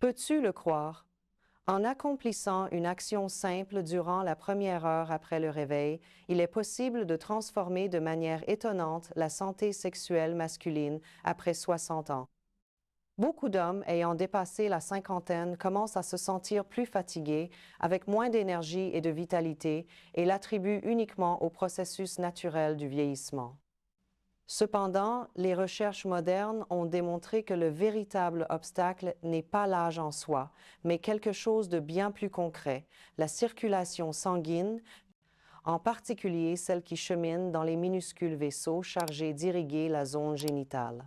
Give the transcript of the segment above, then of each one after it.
Peux-tu le croire? En accomplissant une action simple durant la première heure après le réveil, il est possible de transformer de manière étonnante la santé sexuelle masculine après 60 ans. Beaucoup d'hommes ayant dépassé la cinquantaine commencent à se sentir plus fatigués, avec moins d'énergie et de vitalité, et l'attribuent uniquement au processus naturel du vieillissement. Cependant, les recherches modernes ont démontré que le véritable obstacle n'est pas l'âge en soi, mais quelque chose de bien plus concret, la circulation sanguine, en particulier celle qui chemine dans les minuscules vaisseaux chargés d'irriguer la zone génitale.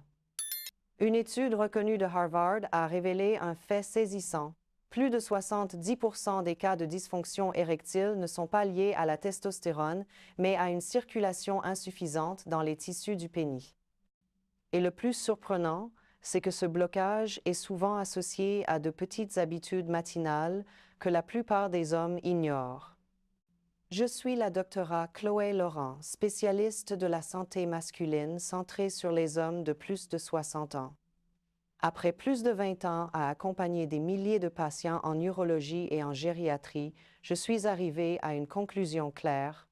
Une étude reconnue de Harvard a révélé un fait saisissant. Plus de 70% des cas de dysfonction érectile ne sont pas liés à la testostérone, mais à une circulation insuffisante dans les tissus du pénis. Et le plus surprenant, c'est que ce blocage est souvent associé à de petites habitudes matinales que la plupart des hommes ignorent. Je suis la docteure Chloé Laurent, spécialiste de la santé masculine centrée sur les hommes de plus de 60 ans. Après plus de 20 ans à accompagner des milliers de patients en urologie et en gériatrie, je suis arrivée à une conclusion claire.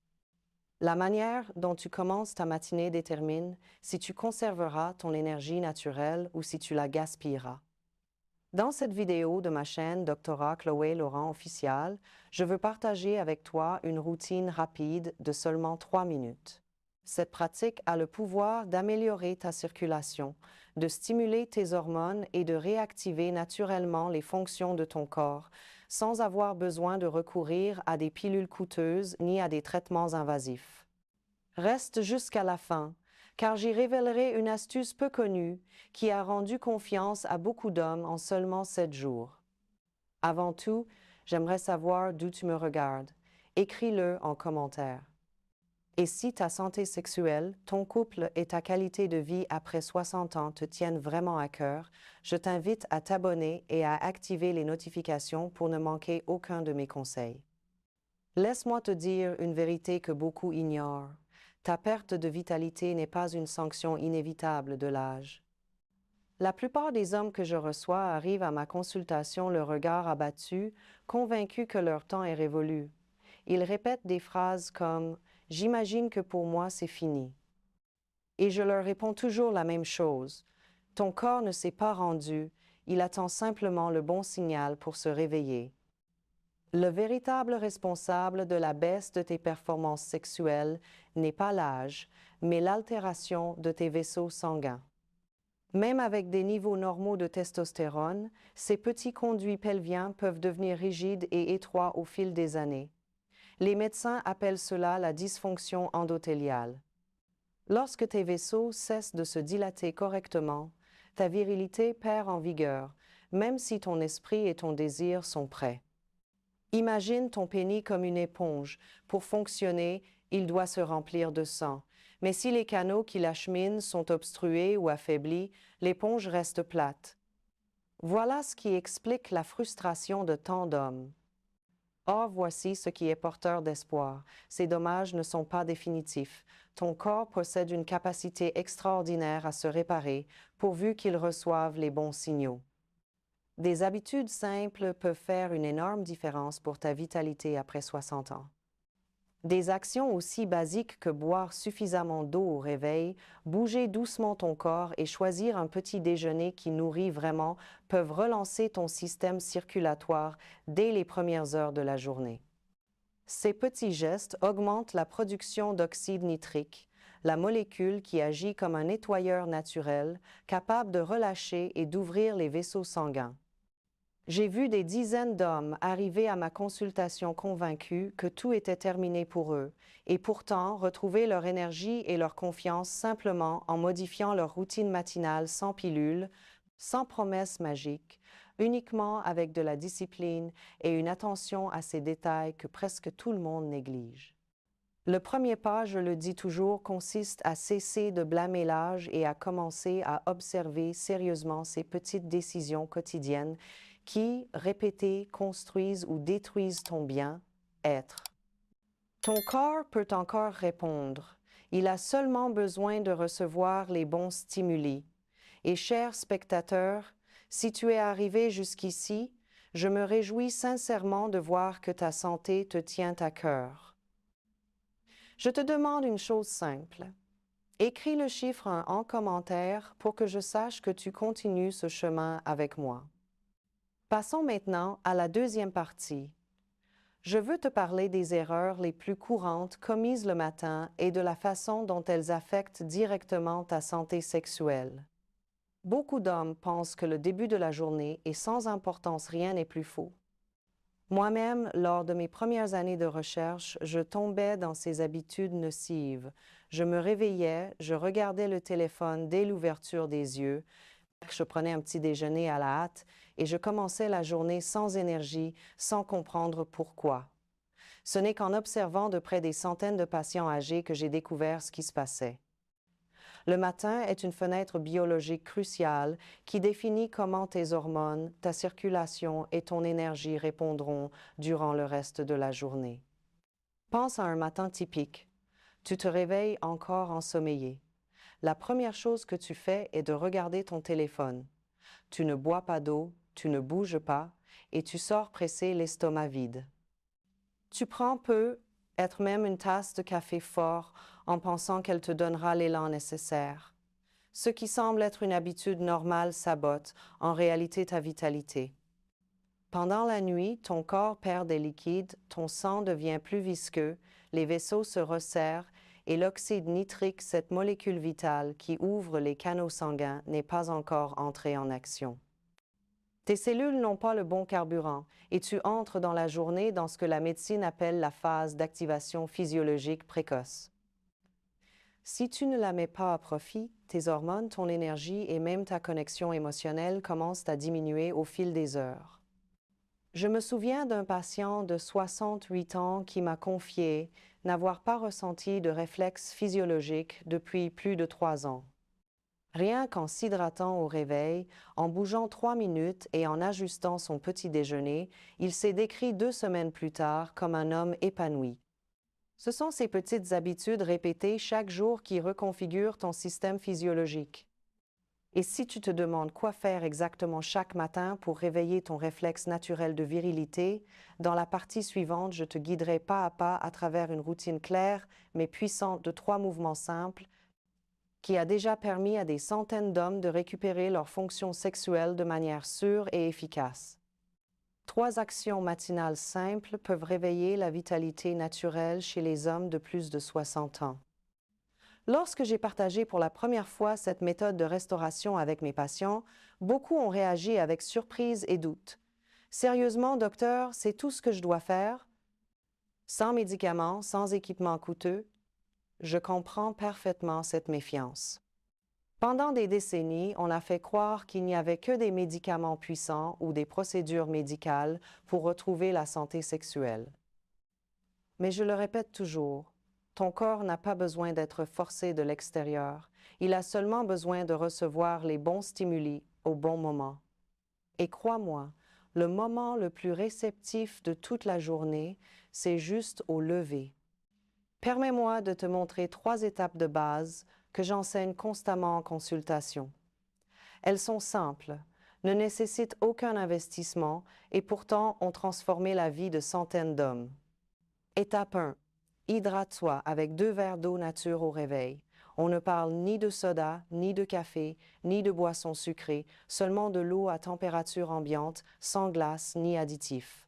La manière dont tu commences ta matinée détermine si tu conserveras ton énergie naturelle ou si tu la gaspilleras. Dans cette vidéo de ma chaîne Doctorat Chloé Laurent Official, je veux partager avec toi une routine rapide de seulement 3 minutes. Cette pratique a le pouvoir d'améliorer ta circulation, de stimuler tes hormones et de réactiver naturellement les fonctions de ton corps, sans avoir besoin de recourir à des pilules coûteuses ni à des traitements invasifs. Reste jusqu'à la fin, car j'y révélerai une astuce peu connue qui a rendu confiance à beaucoup d'hommes en seulement 7 jours. Avant tout, j'aimerais savoir d'où tu me regardes. Écris-le en commentaire. Et si ta santé sexuelle, ton couple et ta qualité de vie après 60 ans te tiennent vraiment à cœur, je t'invite à t'abonner et à activer les notifications pour ne manquer aucun de mes conseils. Laisse-moi te dire une vérité que beaucoup ignorent. Ta perte de vitalité n'est pas une sanction inévitable de l'âge. La plupart des hommes que je reçois arrivent à ma consultation le regard abattu, convaincus que leur temps est révolu. Ils répètent des phrases comme « J'imagine que pour moi c'est fini ». Et je leur réponds toujours la même chose. Ton corps ne s'est pas rendu, il attend simplement le bon signal pour se réveiller. Le véritable responsable de la baisse de tes performances sexuelles n'est pas l'âge, mais l'altération de tes vaisseaux sanguins. Même avec des niveaux normaux de testostérone, ces petits conduits pelviens peuvent devenir rigides et étroits au fil des années. Les médecins appellent cela la dysfonction endothéliale. Lorsque tes vaisseaux cessent de se dilater correctement, ta virilité perd en vigueur, même si ton esprit et ton désir sont prêts. Imagine ton pénis comme une éponge. Pour fonctionner, il doit se remplir de sang. Mais si les canaux qui l'acheminent sont obstrués ou affaiblis, l'éponge reste plate. Voilà ce qui explique la frustration de tant d'hommes. Or, voici ce qui est porteur d'espoir. Ces dommages ne sont pas définitifs. Ton corps possède une capacité extraordinaire à se réparer, pourvu qu'il reçoive les bons signaux. Des habitudes simples peuvent faire une énorme différence pour ta vitalité après 60 ans. Des actions aussi basiques que boire suffisamment d'eau au réveil, bouger doucement ton corps et choisir un petit déjeuner qui nourrit vraiment peuvent relancer ton système circulatoire dès les premières heures de la journée. Ces petits gestes augmentent la production d'oxyde nitrique, la molécule qui agit comme un nettoyeur naturel, capable de relâcher et d'ouvrir les vaisseaux sanguins. J'ai vu des dizaines d'hommes arriver à ma consultation convaincus que tout était terminé pour eux, et pourtant retrouver leur énergie et leur confiance simplement en modifiant leur routine matinale sans pilule, sans promesses magiques, uniquement avec de la discipline et une attention à ces détails que presque tout le monde néglige. Le premier pas, je le dis toujours, consiste à cesser de blâmer l'âge et à commencer à observer sérieusement ces petites décisions quotidiennes qui, répétées, construisent ou détruisent ton bien-être. Ton corps peut encore répondre. Il a seulement besoin de recevoir les bons stimuli. Et chers spectateurs, Si tu es arrivé jusqu'ici, je me réjouis sincèrement de voir que ta santé te tient à cœur. Je te demande une chose simple. Écris le chiffre 1 en commentaire pour que je sache que tu continues ce chemin avec moi. Passons maintenant à la deuxième partie. Je veux te parler des erreurs les plus courantes commises le matin et de la façon dont elles affectent directement ta santé sexuelle. Beaucoup d'hommes pensent que le début de la journée est sans importance, rien n'est plus faux. Moi-même, lors de mes premières années de recherche, je tombais dans ces habitudes nocives. Je me réveillais, je regardais le téléphone dès l'ouverture des yeux, je prenais un petit déjeuner à la hâte et je commençais la journée sans énergie, sans comprendre pourquoi. Ce n'est qu'en observant de près des centaines de patients âgés que j'ai découvert ce qui se passait. Le matin est une fenêtre biologique cruciale qui définit comment tes hormones, ta circulation et ton énergie répondront durant le reste de la journée. Pense à un matin typique. Tu te réveilles encore ensommeillé. La première chose que tu fais est de regarder ton téléphone. Tu ne bois pas d'eau, tu ne bouges pas et tu sors pressé l'estomac vide. Tu prends peu, être même une tasse de café fort en pensant qu'elle te donnera l'élan nécessaire. Ce qui semble être une habitude normale sabote en réalité ta vitalité. Pendant la nuit, ton corps perd des liquides, ton sang devient plus visqueux, les vaisseaux se resserrent et l'oxyde nitrique, cette molécule vitale qui ouvre les canaux sanguins, n'est pas encore entré en action. Tes cellules n'ont pas le bon carburant et tu entres dans la journée dans ce que la médecine appelle la phase d'activation physiologique précoce. Si tu ne la mets pas à profit, tes hormones, ton énergie et même ta connexion émotionnelle commencent à diminuer au fil des heures. Je me souviens d'un patient de 68 ans qui m'a confié n'avoir pas ressenti de réflexe physiologique depuis plus de 3 ans. Rien qu'en s'hydratant au réveil, en bougeant 3 minutes et en ajustant son petit déjeuner, il s'est décrit 2 semaines plus tard comme un homme épanoui. Ce sont ces petites habitudes répétées chaque jour qui reconfigurent ton système physiologique. Et si tu te demandes quoi faire exactement chaque matin pour réveiller ton réflexe naturel de virilité, dans la partie suivante, je te guiderai pas à pas à travers une routine claire mais puissante de 3 mouvements simples qui a déjà permis à des centaines d'hommes de récupérer leur fonction sexuelle de manière sûre et efficace. 3 actions matinales simples peuvent réveiller la vitalité naturelle chez les hommes de plus de 60 ans. Lorsque j'ai partagé pour la première fois cette méthode de restauration avec mes patients, beaucoup ont réagi avec surprise et doute. « Sérieusement, docteur, c'est tout ce que je dois faire? Sans médicaments, sans équipement coûteux? » Je comprends parfaitement cette méfiance. Pendant des décennies, on a fait croire qu'il n'y avait que des médicaments puissants ou des procédures médicales pour retrouver la santé sexuelle. Mais je le répète toujours, ton corps n'a pas besoin d'être forcé de l'extérieur, il a seulement besoin de recevoir les bons stimuli au bon moment. Et crois-moi, le moment le plus réceptif de toute la journée, c'est juste au lever. Permets-moi de te montrer 3 étapes de base que j'enseigne constamment en consultation. Elles sont simples, ne nécessitent aucun investissement et pourtant ont transformé la vie de centaines d'hommes. Étape 1. Hydrate-toi avec 2 verres d'eau nature au réveil. On ne parle ni de soda, ni de café, ni de boissons sucrées, seulement de l'eau à température ambiante, sans glace ni additifs.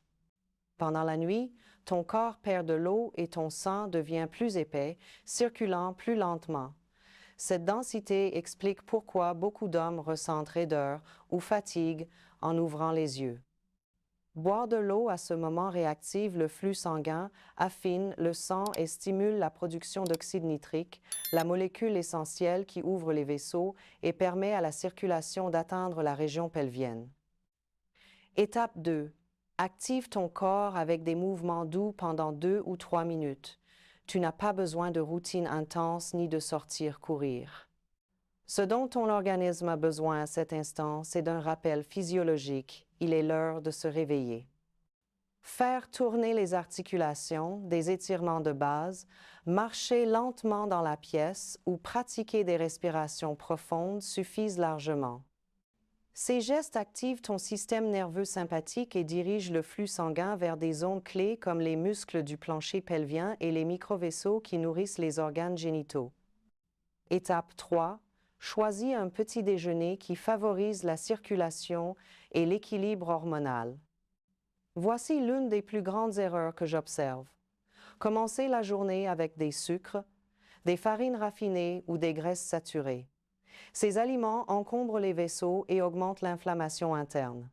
Pendant la nuit, ton corps perd de l'eau et ton sang devient plus épais, circulant plus lentement. Cette densité explique pourquoi beaucoup d'hommes ressentent raideur ou fatigue en ouvrant les yeux. Boire de l'eau à ce moment réactive le flux sanguin, affine le sang et stimule la production d'oxyde nitrique, la molécule essentielle qui ouvre les vaisseaux et permet à la circulation d'atteindre la région pelvienne. Étape 2. Active ton corps avec des mouvements doux pendant 2 ou 3 minutes. Tu n'as pas besoin de routine intense ni de sortir courir. Ce dont ton organisme a besoin à cet instant, c'est d'un rappel physiologique. Il est l'heure de se réveiller. Faire tourner les articulations, des étirements de base, marcher lentement dans la pièce ou pratiquer des respirations profondes suffisent largement. Ces gestes activent ton système nerveux sympathique et dirigent le flux sanguin vers des zones clés comme les muscles du plancher pelvien et les microvaisseaux qui nourrissent les organes génitaux. Étape 3. Choisis un petit déjeuner qui favorise la circulation et l'équilibre hormonal. Voici l'une des plus grandes erreurs que j'observe. Commencer la journée avec des sucres, des farines raffinées ou des graisses saturées. Ces aliments encombrent les vaisseaux et augmentent l'inflammation interne.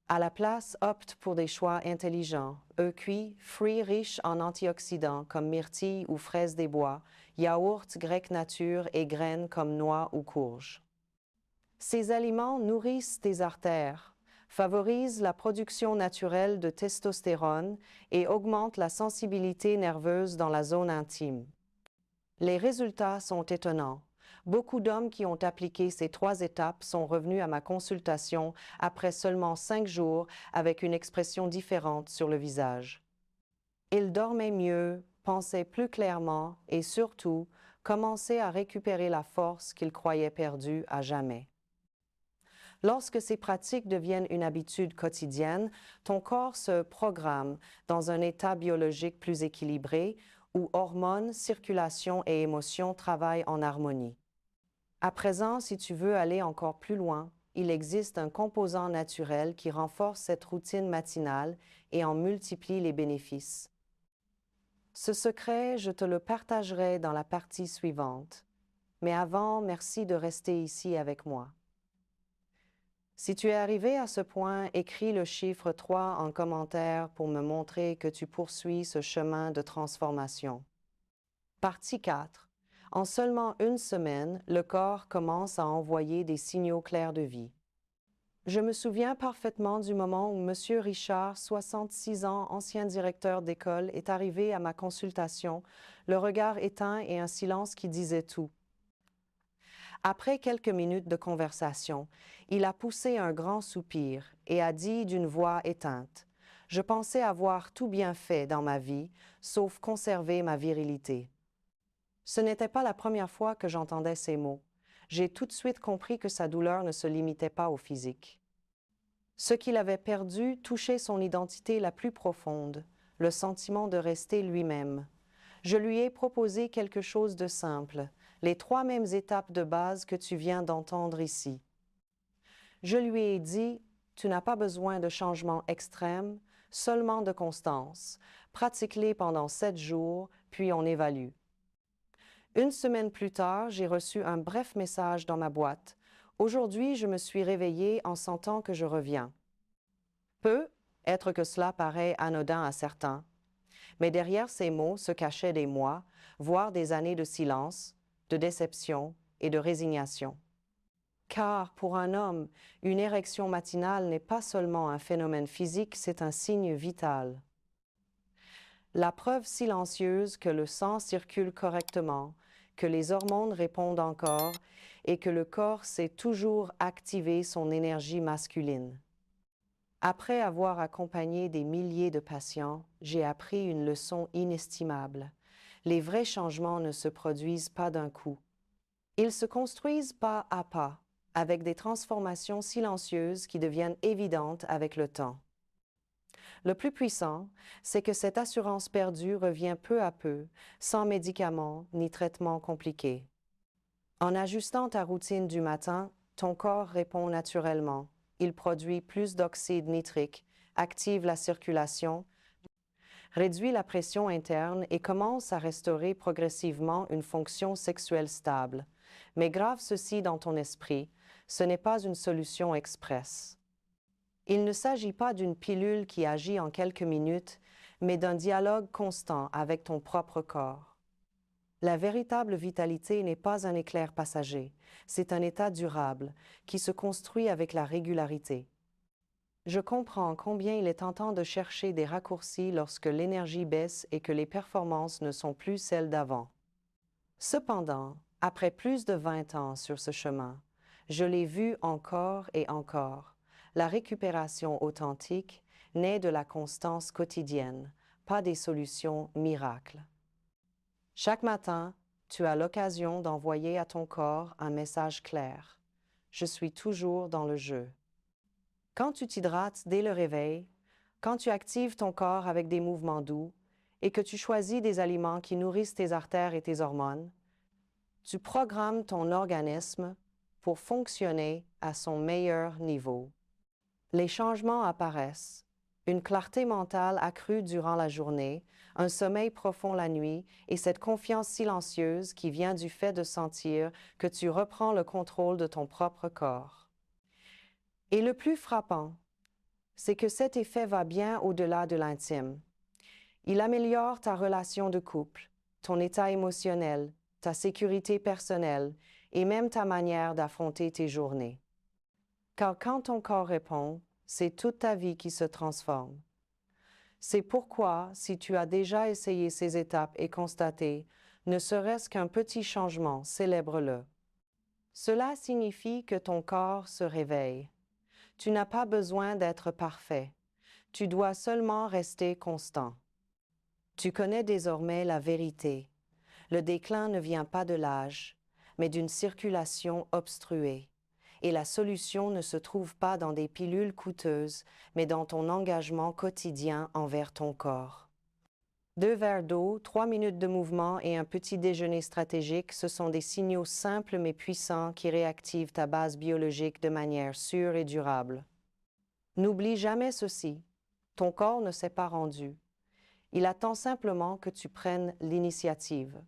À la place, opte pour des choix intelligents, œufs cuits, fruits riches en antioxydants comme myrtille ou fraises des bois, yaourts grec nature et graines comme noix ou courges. Ces aliments nourrissent tes artères, favorisent la production naturelle de testostérone et augmentent la sensibilité nerveuse dans la zone intime. Les résultats sont étonnants. Beaucoup d'hommes qui ont appliqué ces 3 étapes sont revenus à ma consultation après seulement 5 jours avec une expression différente sur le visage. Ils dormaient mieux, pensaient plus clairement et surtout commençaient à récupérer la force qu'ils croyaient perdue à jamais. Lorsque ces pratiques deviennent une habitude quotidienne, ton corps se programme dans un état biologique plus équilibré où hormones, circulation et émotions travaillent en harmonie. À présent, si tu veux aller encore plus loin, il existe un composant naturel qui renforce cette routine matinale et en multiplie les bénéfices. Ce secret, je te le partagerai dans la partie suivante. Mais avant, merci de rester ici avec moi. Si tu es arrivé à ce point, écris le chiffre 3 en commentaire pour me montrer que tu poursuis ce chemin de transformation. Partie 4. En seulement une semaine, le corps commence à envoyer des signaux clairs de vie. Je me souviens parfaitement du moment où M. Richard, 66 ans, ancien directeur d'école, est arrivé à ma consultation, le regard éteint et un silence qui disait tout. Après quelques minutes de conversation, il a poussé un grand soupir et a dit d'une voix éteinte: « Je pensais avoir tout bien fait dans ma vie, sauf conserver ma virilité. » Ce n'était pas la première fois que j'entendais ces mots. J'ai tout de suite compris que sa douleur ne se limitait pas au physique. Ce qu'il avait perdu touchait son identité la plus profonde, le sentiment de rester lui-même. Je lui ai proposé quelque chose de simple, les 3 mêmes étapes de base que tu viens d'entendre ici. Je lui ai dit, tu n'as pas besoin de changements extrêmes, seulement de constance. Pratique-les pendant 7 jours, puis on évalue. Une semaine plus tard, j'ai reçu un bref message dans ma boîte. Aujourd'hui, je me suis réveillée en sentant que je reviens. Peut être que cela paraît anodin à certains, mais derrière ces mots se cachaient des mois, voire des années de silence, de déception et de résignation. Car pour un homme, une érection matinale n'est pas seulement un phénomène physique, c'est un signe vital. La preuve silencieuse que le sang circule correctement, que les hormones répondent encore et que le corps sait toujours activer son énergie masculine. Après avoir accompagné des milliers de patients, j'ai appris une leçon inestimable. Les vrais changements ne se produisent pas d'un coup. Ils se construisent pas à pas, avec des transformations silencieuses qui deviennent évidentes avec le temps. Le plus puissant, c'est que cette assurance perdue revient peu à peu, sans médicaments ni traitements compliqués. En ajustant ta routine du matin, ton corps répond naturellement. Il produit plus d'oxyde nitrique, active la circulation, réduit la pression interne et commence à restaurer progressivement une fonction sexuelle stable. Mais grave ceci dans ton esprit, ce n'est pas une solution express. Il ne s'agit pas d'une pilule qui agit en quelques minutes, mais d'un dialogue constant avec ton propre corps. La véritable vitalité n'est pas un éclair passager, c'est un état durable qui se construit avec la régularité. Je comprends combien il est tentant de chercher des raccourcis lorsque l'énergie baisse et que les performances ne sont plus celles d'avant. Cependant, après plus de 20 ans sur ce chemin, je l'ai vu encore et encore. La récupération authentique naît de la constance quotidienne, pas des solutions miracles. Chaque matin, tu as l'occasion d'envoyer à ton corps un message clair. je suis toujours dans le jeu. Quand tu t'hydrates dès le réveil, quand tu actives ton corps avec des mouvements doux et que tu choisis des aliments qui nourrissent tes artères et tes hormones, tu programmes ton organisme pour fonctionner à son meilleur niveau. Les changements apparaissent. Une clarté mentale accrue durant la journée, un sommeil profond la nuit et cette confiance silencieuse qui vient du fait de sentir que tu reprends le contrôle de ton propre corps. Et le plus frappant, c'est que cet effet va bien au-delà de l'intime. Il améliore ta relation de couple, ton état émotionnel, ta sécurité personnelle et même ta manière d'affronter tes journées. Car quand ton corps répond, c'est toute ta vie qui se transforme. C'est pourquoi, si tu as déjà essayé ces étapes et constaté, ne serait-ce qu'un petit changement, célèbre-le. Cela signifie que ton corps se réveille. Tu n'as pas besoin d'être parfait. Tu dois seulement rester constant. Tu connais désormais la vérité. Le déclin ne vient pas de l'âge, mais d'une circulation obstruée. Et la solution ne se trouve pas dans des pilules coûteuses, mais dans ton engagement quotidien envers ton corps. 2 verres d'eau, 3 minutes de mouvement et un petit déjeuner stratégique, ce sont des signaux simples mais puissants qui réactivent ta base biologique de manière sûre et durable. N'oublie jamais ceci, ton corps ne s'est pas rendu. Il attend simplement que tu prennes l'initiative.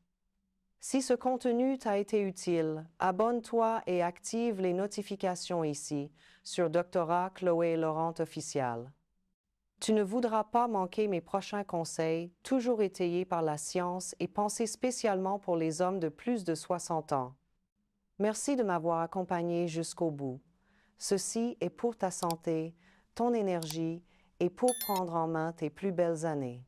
Si ce contenu t'a été utile, abonne-toi et active les notifications ici sur Doctorat Chloé Laurent Official. Tu ne voudras pas manquer mes prochains conseils, toujours étayés par la science et pensés spécialement pour les hommes de plus de 60 ans. Merci de m'avoir accompagné jusqu'au bout. Ceci est pour ta santé, ton énergie et pour prendre en main tes plus belles années.